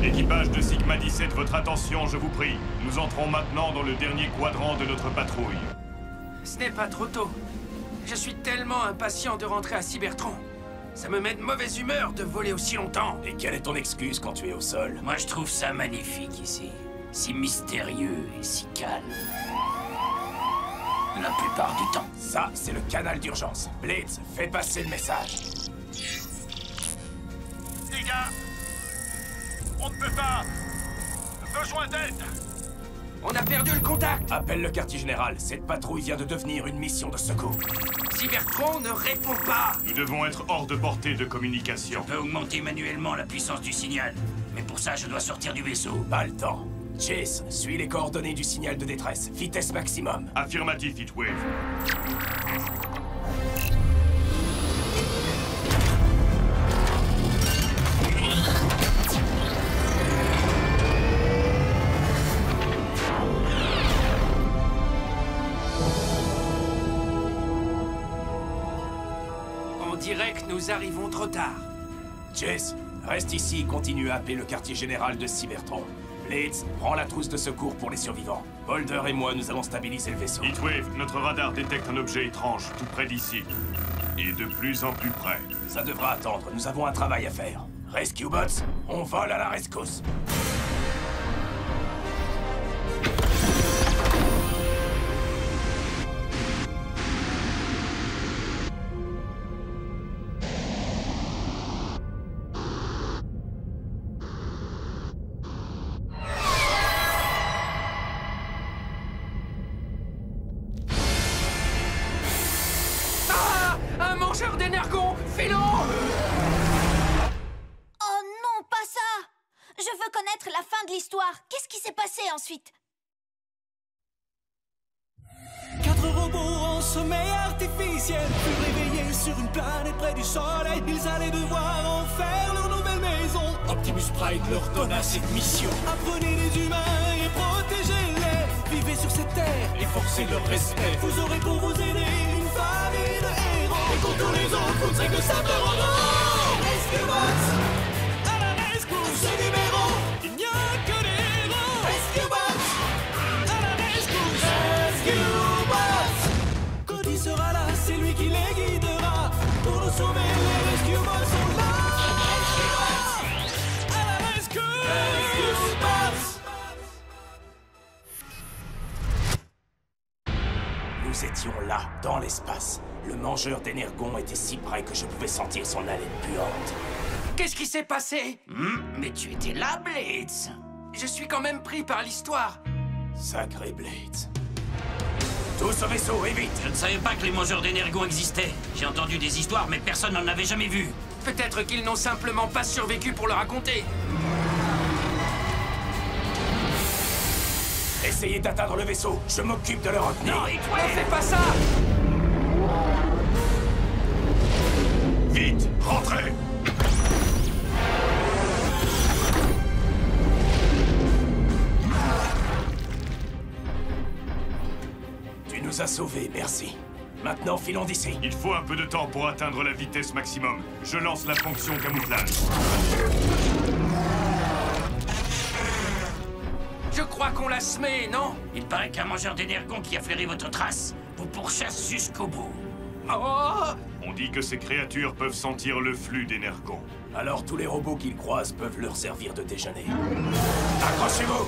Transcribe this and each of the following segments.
Équipage de Sigma 17, votre attention, je vous prie. Nous entrons maintenant dans le dernier quadrant de notre patrouille. Ce n'est pas trop tôt. Je suis tellement impatient de rentrer à Cybertron. Ça me met de mauvaise humeur de voler aussi longtemps. Et quelle est ton excuse quand tu es au sol? Moi, je trouve ça magnifique ici. Si mystérieux et si calme. La plupart du temps. Ça, c'est le canal d'urgence. Blitz, fais passer le message. Les gars, on ne peut pas. Besoin d'aide. On a perdu le contact. Appelle le quartier général. Cette patrouille vient de devenir une mission de secours. Cybertron ne répond pas. Nous devons être hors de portée de communication. Je peux augmenter manuellement la puissance du signal. Mais pour ça, je dois sortir du vaisseau. Pas le temps. Chase, suis les coordonnées du signal de détresse. Vitesse maximum. Affirmatif, Heatwave. On dirait que nous arrivons trop tard. Chase, reste ici et continue à appeler le quartier général de Cybertron. Blitz, prends la trousse de secours pour les survivants. Boulder et moi, nous allons stabiliser le vaisseau. Heatwave, notre radar détecte un objet étrange tout près d'ici. Et de plus en plus près. Ça devra attendre, nous avons un travail à faire. Rescue Bots, on vole à la rescousse. Un mangeur d'énergon, filons! Oh non, pas ça! Je veux connaître la fin de l'histoire. Qu'est-ce qui s'est passé ensuite? 4 robots en sommeil artificiel furent réveillés sur une planète près du soleil. Ils allaient devoir en faire leur nouvelle maison. Optimus Prime leur donna cette mission. Apprenez les humains et protégez-les. Vivez sur cette terre et forcez leur respect. Vous aurez pour vous aider une famille de héros. Et pour tous les autres, vous ne serez que simples robots. Rescue Bots! À la rescousse! Ce numéro, il n'y a que des héros. Rescue Bots! À la rescousse! Rescue Bots! Cody sera là, c'est lui qui les guidera. Pour nous sauver, les Rescue Bots sont là. Rescue Bots! À la rescousse! Rescue Bots! Nous étions là, dans l'espace. Le mangeur d'énergon était si près que je pouvais sentir son haleine puante. Qu'est-ce qui s'est passé? Mais tu étais là, Blitz. Je suis quand même pris par l'histoire. Sacré Blitz. Tous au vaisseau, et vite! Je ne savais pas que les mangeurs d'énergon existaient. J'ai entendu des histoires, mais personne n'en avait jamais vu. Peut-être qu'ils n'ont simplement pas survécu pour le raconter. Essayez d'atteindre le vaisseau, je m'occupe de le retenir. Non, Ne Heatwave! fais pas ça! Vite, rentrez! Tu nous as sauvés, merci. Maintenant, filons d'ici. Il faut un peu de temps pour atteindre la vitesse maximum. Je lance la fonction camouflage. Je crois qu'on l'a semé, non? Il paraît qu'un mangeur d'énergon qui a flairé votre trace vous pourchasse jusqu'au bout. Oh! On dit que ces créatures peuvent sentir le flux d'énergon. Alors tous les robots qu'ils croisent peuvent leur servir de déjeuner. Accrochez-vous!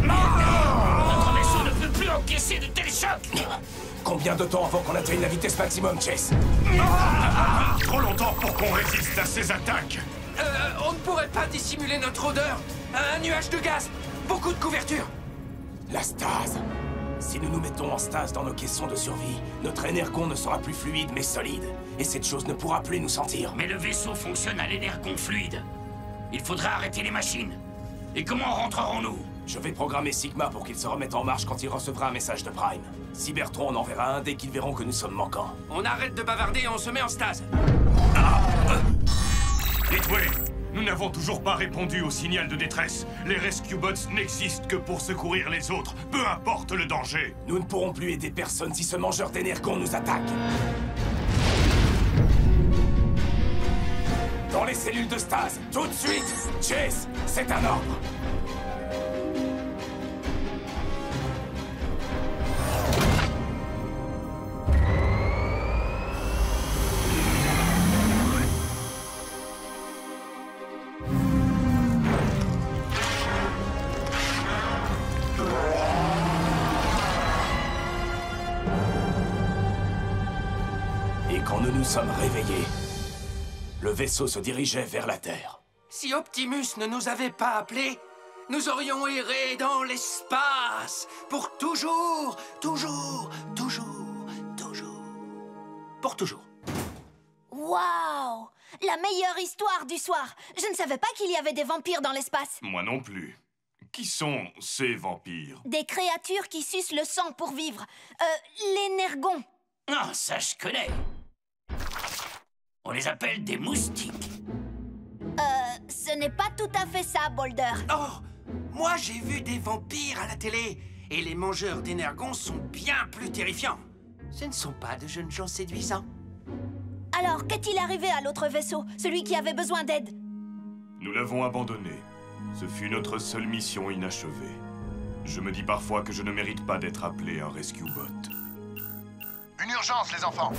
Notre vaisseau ne peut plus encaisser de tels chocs. Combien de temps avant qu'on atteigne la vitesse maximum, Chase? Trop longtemps pour qu'on résiste à ces attaques. On ne pourrait pas dissimuler notre odeur? Un nuage de gaz? Beaucoup de couverture? La stase. Si nous nous mettons en stase dans nos caissons de survie, notre énergon ne sera plus fluide mais solide. Et cette chose ne pourra plus nous sentir. Mais le vaisseau fonctionne à l'énergon fluide. Il faudra arrêter les machines. Et comment rentrerons-nous? Je vais programmer Sigma pour qu'il se remette en marche quand il recevra un message de Prime. Cybertron en enverra un dès qu'ils verront que nous sommes manquants. On arrête de bavarder et on se met en stase. Heatwave, nous n'avons toujours pas répondu au signal de détresse. Les Rescue Bots n'existent que pour secourir les autres, peu importe le danger. Nous ne pourrons plus aider personne si ce mangeur d'énergon nous attaque. Dans les cellules de stase, tout de suite. Chase, c'est un ordre. Et quand nous nous sommes réveillés, le vaisseau se dirigeait vers la Terre. Si Optimus ne nous avait pas appelés, nous aurions erré dans l'espace pour toujours, toujours, toujours, toujours. Pour toujours. Waouh! La meilleure histoire du soir! Je ne savais pas qu'il y avait des vampires dans l'espace. Moi non plus. Qui sont ces vampires? Des créatures qui sucent le sang pour vivre. Les Nergons. Ah, ça je connais. On les appelle des moustiques. Ce n'est pas tout à fait ça, Boulder. Oh, moi j'ai vu des vampires à la télé, et les mangeurs d'énergons sont bien plus terrifiants. Ce ne sont pas de jeunes gens séduisants. Alors, qu'est-il arrivé à l'autre vaisseau, celui qui avait besoin d'aide? Nous l'avons abandonné. Ce fut notre seule mission inachevée. Je me dis parfois que je ne mérite pas d'être appelé un rescue bot. Une urgence, les enfants!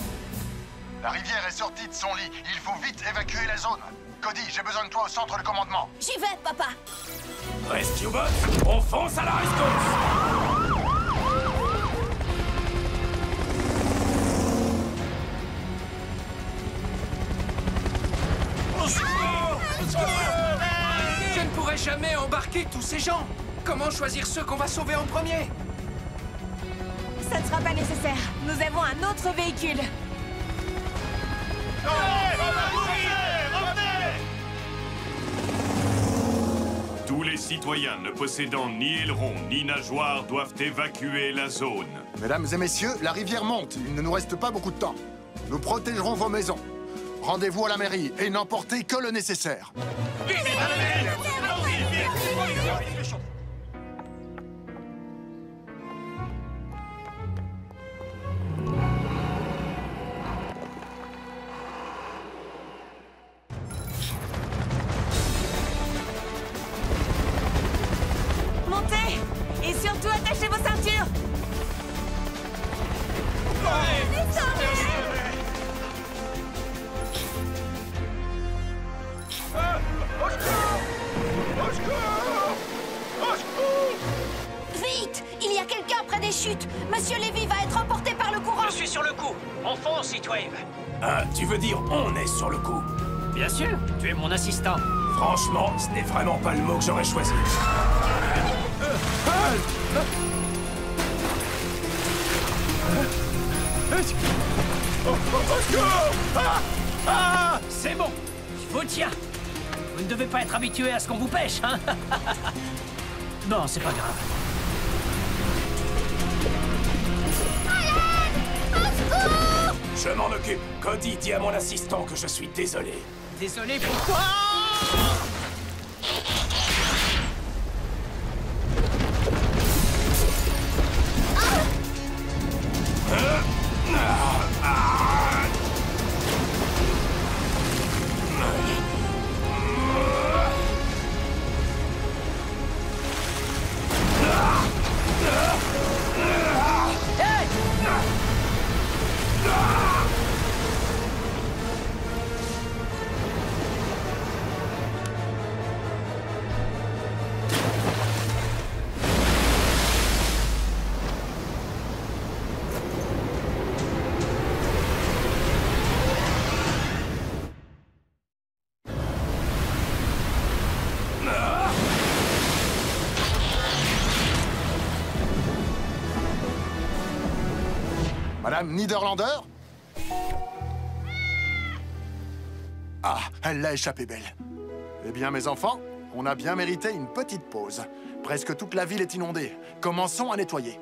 La rivière est sortie de son lit. Il faut vite évacuer la zone. Cody, j'ai besoin de toi au centre de commandement. J'y vais, papa. Rescue Bot, on fonce à la rescousse! Je ne pourrai jamais embarquer tous ces gens. Comment choisir ceux qu'on va sauver en premier? Ça ne sera pas nécessaire. Nous avons un autre véhicule. Tous les citoyens ne possédant ni aileron ni nageoire doivent évacuer la zone. Mesdames et messieurs, la rivière monte. Il ne nous reste pas beaucoup de temps. Nous protégerons vos maisons. Rendez-vous à la mairie et n'emportez que le nécessaire. Montez! Et surtout, attachez vos ceintures! Vite! Il y a quelqu'un près des chutes. Monsieur Lévy va être emporté par le courant. Je suis sur le coup. On fonce, Heatwave. Ah, tu veux dire on est sur le coup? Bien sûr, tu es mon assistant. Franchement, ce n'est vraiment pas le mot que j'aurais choisi. C'est bon, je vous tiens. Vous ne devez pas être habitué à ce qu'on vous pêche, hein? Bon, c'est pas grave. Je m'en occupe. Cody, dis à mon assistant que je suis désolé. Désolé, pourquoi? Madame Niederlander? Ah, elle l'a échappé belle. Eh bien, mes enfants, on a bien mérité une petite pause. Presque toute la ville est inondée. Commençons à nettoyer.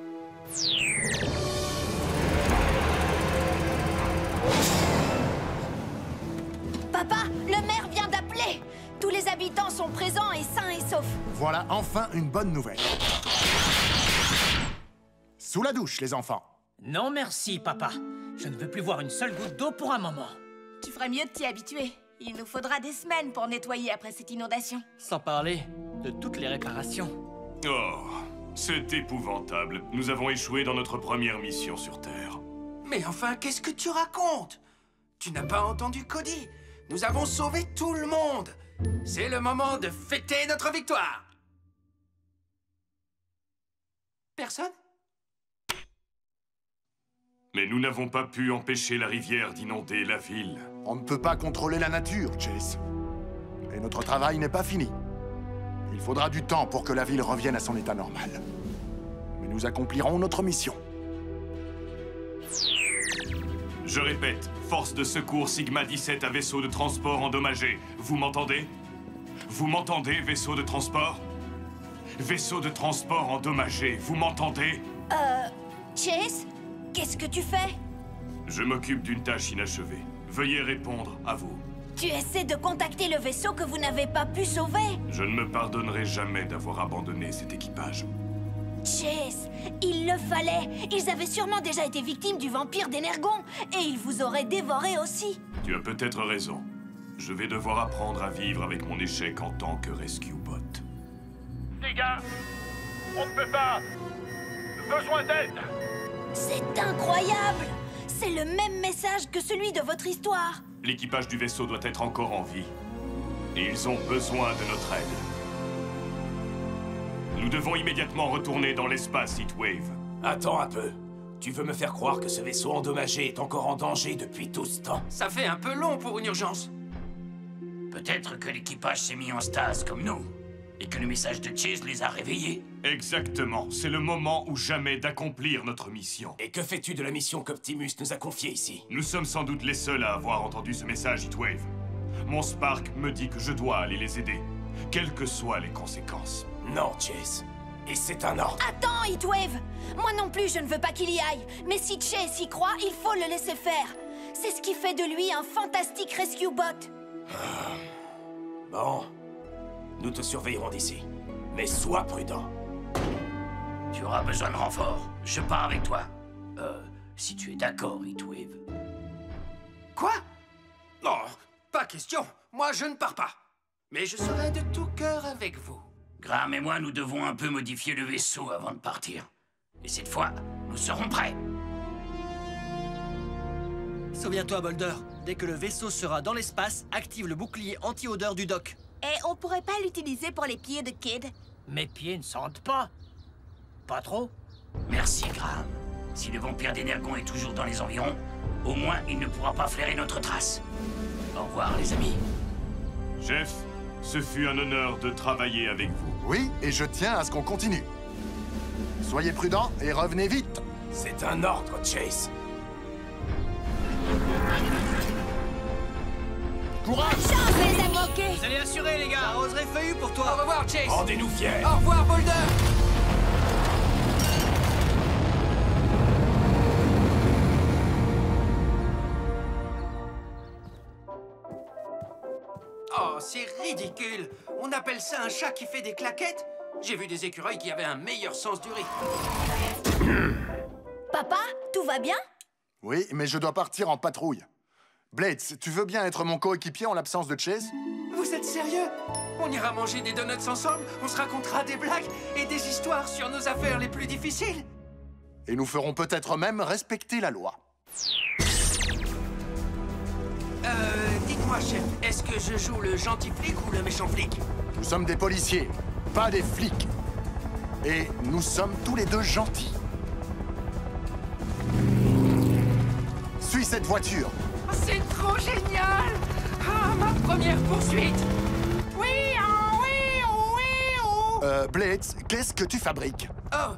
Papa, le maire vient d'appeler. Tous les habitants sont présents et sains et saufs. Voilà enfin une bonne nouvelle. Sous la douche, les enfants. Non merci, papa. Je ne veux plus voir une seule goutte d'eau pour un moment. Tu ferais mieux de t'y habituer. Il nous faudra des semaines pour nettoyer après cette inondation. Sans parler de toutes les réparations. Oh, c'est épouvantable. Nous avons échoué dans notre première mission sur Terre. Mais enfin, qu'est-ce que tu racontes? Tu n'as pas entendu Cody? Nous avons sauvé tout le monde. C'est le moment de fêter notre victoire. Personne? Mais nous n'avons pas pu empêcher la rivière d'inonder la ville. On ne peut pas contrôler la nature, Chase. Et notre travail n'est pas fini. Il faudra du temps pour que la ville revienne à son état normal. Mais nous accomplirons notre mission. Je répète, force de secours Sigma 17 à vaisseau de transport endommagé. Vous m'entendez? Vous m'entendez, vaisseau de transport? Vaisseau de transport endommagé, vous m'entendez? Chase, qu'est-ce que tu fais? Je m'occupe d'une tâche inachevée. Veuillez répondre à vous. Tu essaies de contacter le vaisseau que vous n'avez pas pu sauver? Je ne me pardonnerai jamais d'avoir abandonné cet équipage. Chase, il le fallait. Ils avaient sûrement déjà été victimes du vampire d'Energon. Et ils vous auraient dévoré aussi. Tu as peut-être raison. Je vais devoir apprendre à vivre avec mon échec en tant que rescue bot. Les gars, on ne peut pas. Besoin d'aide. C'est incroyable! C'est le même message que celui de votre histoire. L'équipage du vaisseau doit être encore en vie. Et ils ont besoin de notre aide. Nous devons immédiatement retourner dans l'espace, Heatwave. Attends un peu. Tu veux me faire croire que ce vaisseau endommagé est encore en danger depuis tout ce temps? Ça fait un peu long pour une urgence. Peut-être que l'équipage s'est mis en stase comme nous, et que le message de Chase les a réveillés. Exactement. C'est le moment ou jamais d'accomplir notre mission. Et que fais-tu de la mission qu'Optimus nous a confiée ici? Nous sommes sans doute les seuls à avoir entendu ce message, Heatwave. Mon Spark me dit que je dois aller les aider, quelles que soient les conséquences. Non, Chase. Et c'est un ordre. Attends, Heatwave! Moi non plus, je ne veux pas qu'il y aille. Mais si Chase y croit, il faut le laisser faire. C'est ce qui fait de lui un fantastique rescue bot. Bon. Nous te surveillerons d'ici. Mais sois prudent. Tu auras besoin de renfort. Je pars avec toi. Si tu es d'accord, Heatwave. Quoi? Non, pas question. Moi, je ne pars pas. Mais je serai de tout cœur avec vous. Graham et moi, nous devons un peu modifier le vaisseau avant de partir. Et cette fois, nous serons prêts. Souviens-toi, Boulder, dès que le vaisseau sera dans l'espace, active le bouclier anti-odeur du dock. Et on pourrait pas l'utiliser pour les pieds de Kid? Mes pieds ne sentent pas. Pas trop. Merci, Graham. Si le vampire d'Energon est toujours dans les environs, au moins il ne pourra pas flairer notre trace. Au revoir, les amis. Chef, ce fut un honneur de travailler avec vous. Oui, et je tiens à ce qu'on continue. Soyez prudents et revenez vite. C'est un ordre, Chase. Courage! Chance, les amis! Vous allez assurer, les gars. Ça oserait feuillu pour Au toi. revoir, Chase. Rendez-nous fiers. Au revoir, Boulder. Oh, c'est ridicule. On appelle ça un chat qui fait des claquettes? J'ai vu des écureuils qui avaient un meilleur sens du rythme. Papa, tout va bien? Oui, mais je dois partir en patrouille. Blades, tu veux bien être mon coéquipier en l'absence de Chase? Vous êtes sérieux? On ira manger des donuts ensemble, on se racontera des blagues et des histoires sur nos affaires les plus difficiles. Et nous ferons peut-être même respecter la loi. Dites-moi, chef, est-ce que je joue le gentil flic ou le méchant flic? Nous sommes des policiers, pas des flics. Et nous sommes tous les deux gentils. Suis cette voiture. Oh, c'est trop génial! Ah, ma première poursuite! Oui, oh, oui, oh, oui, oh. Blades, qu'est-ce que tu fabriques? Oh,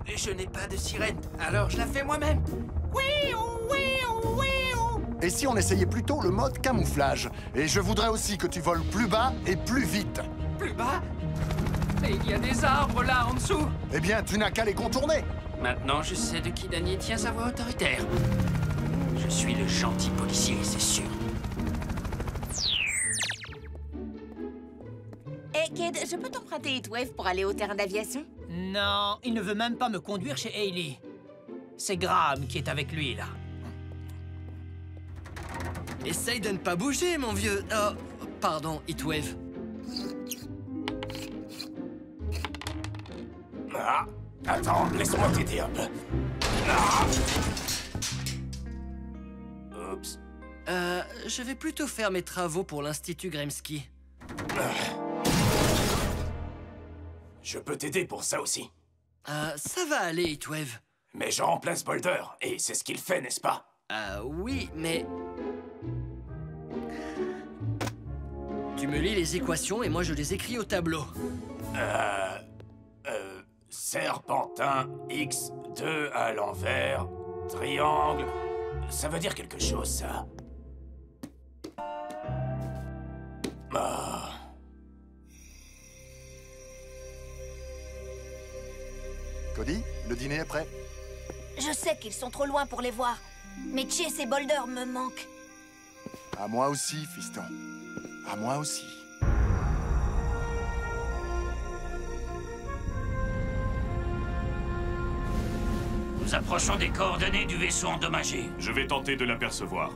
je n'ai pas de sirène, alors je la fais moi-même. Oui, oh, oui, oh, oui, oh. Et si on essayait plutôt le mode camouflage? Et je voudrais aussi que tu voles plus bas et plus vite. Plus bas? Mais il y a des arbres là en dessous. Eh bien, tu n'as qu'à les contourner. Maintenant, je sais de qui Daniel tient sa voix autoritaire. Je suis le gentil policier, c'est sûr. Et Kid, je peux t'emprunter Heatwave pour aller au terrain d'aviation? Non, il ne veut même pas me conduire chez Hailey. C'est Graham qui est avec lui, là. Essaye de ne pas bouger, mon vieux... Oh, pardon, Heatwave. Ah, attends, laisse-moi t'aider un peu. Ah. Oups. Je vais plutôt faire mes travaux pour l'Institut Grimsky. Je peux t'aider pour ça aussi. Ça va aller, Heatwave. Mais je remplace Boulder, et c'est ce qu'il fait, n'est-ce pas? Oui, mais... Tu me lis les équations et moi je les écris au tableau. Serpentin x2 à l'envers, triangle... Ça veut dire quelque chose, ça. Ah. Cody, le dîner est prêt. Je sais qu'ils sont trop loin pour les voir, mais Chase et Boulder me manquent. À moi aussi, fiston. À moi aussi. Nous approchons des coordonnées du vaisseau endommagé. Je vais tenter de l'apercevoir.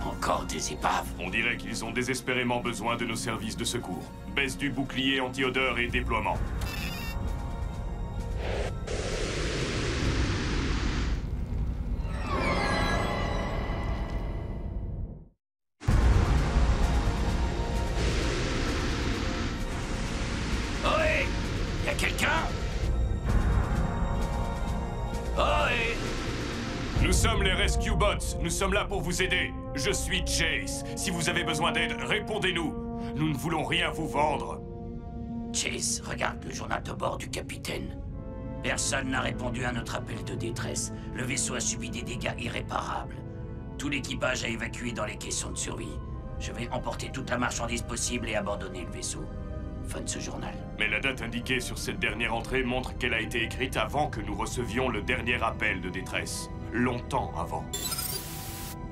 Encore des épaves. On dirait qu'ils ont désespérément besoin de nos services de secours. Baisse du bouclier anti-odeur et déploiement. Ohé! Y'a quelqu'un? Ohé! Nous sommes les Rescue Bots. Nous sommes là pour vous aider. Je suis Chase. Si vous avez besoin d'aide, répondez-nous. Nous ne voulons rien vous vendre. Chase, regarde le journal de bord du capitaine. Personne n'a répondu à notre appel de détresse. Le vaisseau a subi des dégâts irréparables. Tout l'équipage a évacué dans les caissons de survie. Je vais emporter toute la marchandise possible et abandonner le vaisseau. Fin de ce journal. Mais la date indiquée sur cette dernière entrée montre qu'elle a été écrite avant que nous recevions le dernier appel de détresse. Longtemps avant.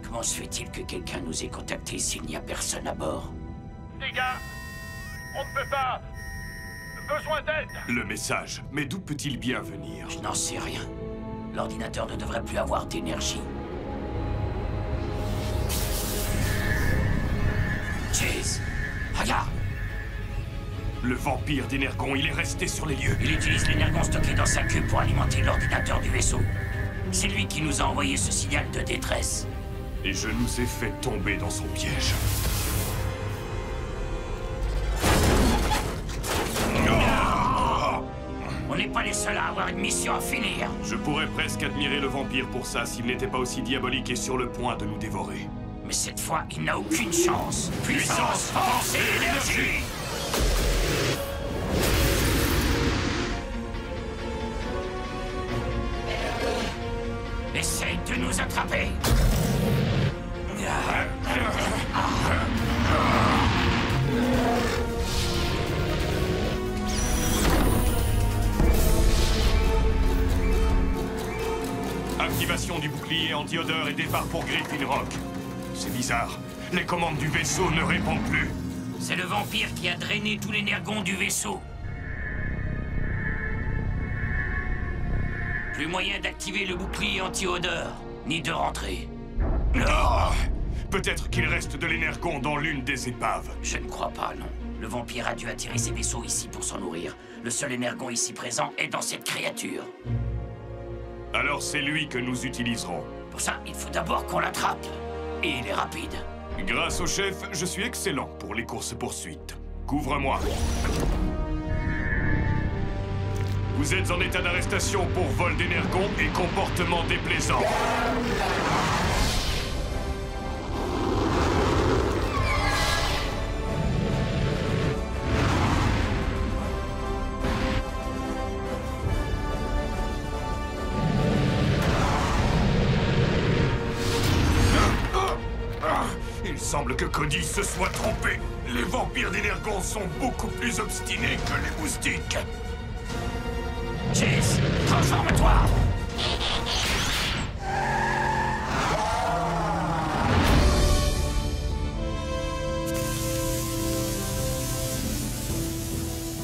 Comment se fait-il que quelqu'un nous ait contactés s'il n'y a personne à bord? Les gars, on ne peut pas... Besoin d'aide. Le message, mais d'où peut-il bien venir? Je n'en sais rien. L'ordinateur ne devrait plus avoir d'énergie. Chase, regarde. Le vampire d'Energon, il est resté sur les lieux. Il utilise l'énergon stocké dans sa queue pour alimenter l'ordinateur du vaisseau. C'est lui qui nous a envoyé ce signal de détresse. Et je nous ai fait tomber dans son piège. On n'est pas les seuls à avoir une mission à finir. Je pourrais presque admirer le vampire pour ça s'il n'était pas aussi diabolique et sur le point de nous dévorer. Mais cette fois, il n'a aucune chance. Puissance, force et énergie. Essaye de nous attraper. Activation du bouclier anti-odeur et départ pour Griffin Rock. C'est bizarre. Les commandes du vaisseau ne répondent plus. C'est le vampire qui a drainé tout l'énergon du vaisseau. Plus moyen d'activer le bouclier anti-odeur, ni de rentrer. Oh, peut-être qu'il reste de l'énergon dans l'une des épaves. Je ne crois pas, non. Le vampire a dû attirer ses vaisseaux ici pour s'en nourrir. Le seul énergon ici présent est dans cette créature. Alors c'est lui que nous utiliserons. Pour ça, il faut d'abord qu'on l'attrape. Et il est rapide. Grâce au chef, je suis excellent pour les courses-poursuites. Couvre-moi. Vous êtes en état d'arrestation pour vol d'énergon et comportement déplaisant. Il semble que Cody se soit trompé. Les vampires d'énergon sont beaucoup plus obstinés que les moustiques. Chase, transforme-toi!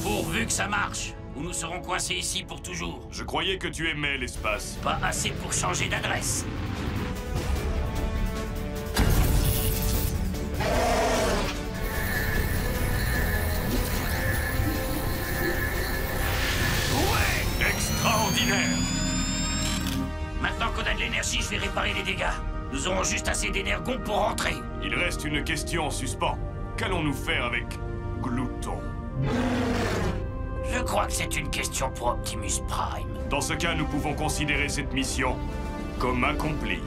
Pourvu que ça marche. ou nous serons coincés ici pour toujours. Je croyais que tu aimais l'espace. Pas assez pour changer d'adresse. Ouais! Extraordinaire! Maintenant qu'on a de l'énergie, je vais réparer les dégâts. Nous aurons juste assez d'énergon pour rentrer. Il reste une question en suspens. Qu'allons-nous faire avec Glouton? Je crois que c'est une question pour Optimus Prime. Dans ce cas, nous pouvons considérer cette mission comme accomplie.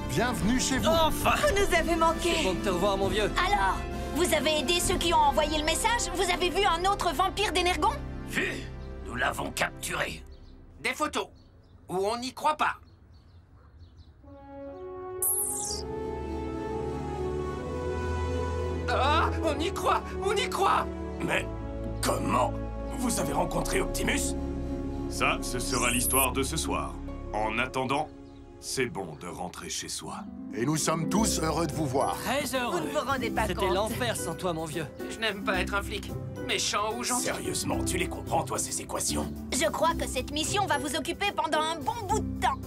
Bienvenue chez vous. Enfin! Vous nous avez manqué. Bon de te revoir, mon vieux. Alors, vous avez aidé ceux qui ont envoyé le message? Vous avez vu un autre vampire d'énergon? Vu, nous l'avons capturé. Des photos. Où on n'y croit pas. Ah, on y croit, on y croit. Mais comment vous avez rencontré Optimus? Ça, ce sera l'histoire de ce soir. En attendant, c'est bon de rentrer chez soi. Et nous sommes tous heureux de vous voir. Très heureux. Vous ne vous rendez pas C'était compte. l'enfer sans toi, mon vieux. Je n'aime pas être un flic. Méchant ou gentil. Sérieusement, tu les comprends, toi, ces équations? Je crois que cette mission va vous occuper pendant un bon bout de temps.